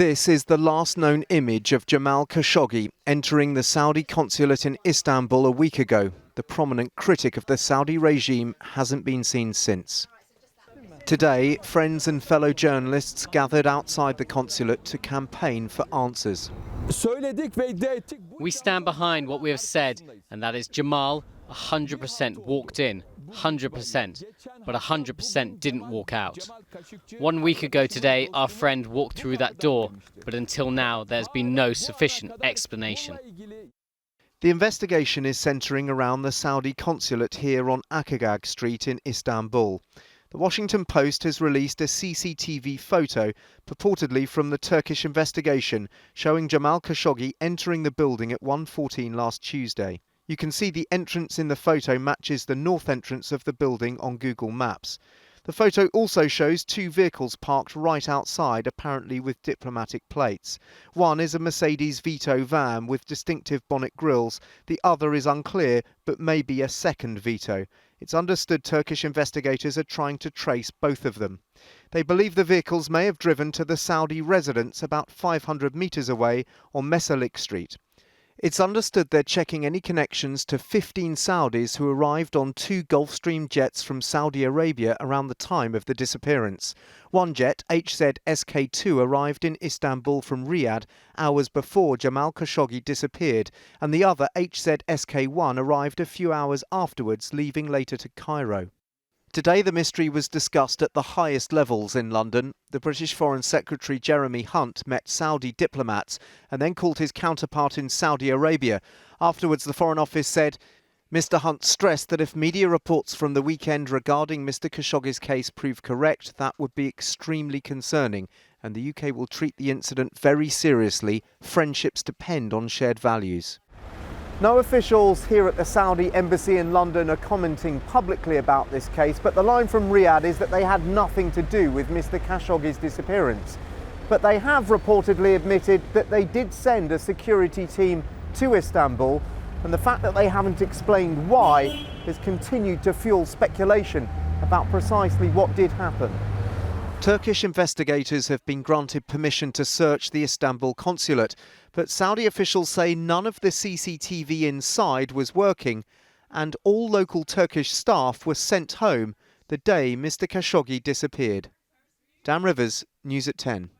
This is the last known image of Jamal Khashoggi entering the Saudi consulate in Istanbul a week ago. The prominent critic of the Saudi regime hasn't been seen since. Today, friends and fellow journalists gathered outside the consulate to campaign for answers. We stand behind what we have said, and that is Jamal 100% walked in, 100%, but 100% didn't walk out. 1 week ago today, our friend walked through that door, but until now there's been no sufficient explanation. The investigation is centering around the Saudi consulate here on Akagag Street in Istanbul. The Washington Post has released a CCTV photo, purportedly from the Turkish investigation, showing Jamal Khashoggi entering the building at 1:14 last Tuesday. You can see the entrance in the photo matches the north entrance of the building on Google Maps. The photo also shows two vehicles parked right outside, apparently with diplomatic plates. One is a Mercedes Vito van with distinctive bonnet grills. The other is unclear, but may be a second Vito. It's understood Turkish investigators are trying to trace both of them. They believe the vehicles may have driven to the Saudi residence about 500 metres away on Mesalik Street. It's understood they're checking any connections to 15 Saudis who arrived on two Gulfstream jets from Saudi Arabia around the time of the disappearance. One jet, HZ-SK2, arrived in Istanbul from Riyadh hours before Jamal Khashoggi disappeared, and the other, HZ-SK1, arrived a few hours afterwards, leaving later to Cairo. Today the mystery was discussed at the highest levels in London. The British Foreign Secretary Jeremy Hunt met Saudi diplomats and then called his counterpart in Saudi Arabia. Afterwards, the Foreign Office said, Mr Hunt stressed that if media reports from the weekend regarding Mr Khashoggi's case prove correct, that would be extremely concerning, and the UK will treat the incident very seriously. Friendships depend on shared values. No officials here at the Saudi embassy in London are commenting publicly about this case, but the line from Riyadh is that they had nothing to do with Mr Khashoggi's disappearance. But they have reportedly admitted that they did send a security team to Istanbul, and the fact that they haven't explained why has continued to fuel speculation about precisely what did happen. Turkish investigators have been granted permission to search the Istanbul consulate, but Saudi officials say none of the CCTV inside was working, and all local Turkish staff were sent home the day Mr Khashoggi disappeared. Dan Rivers, News at 10.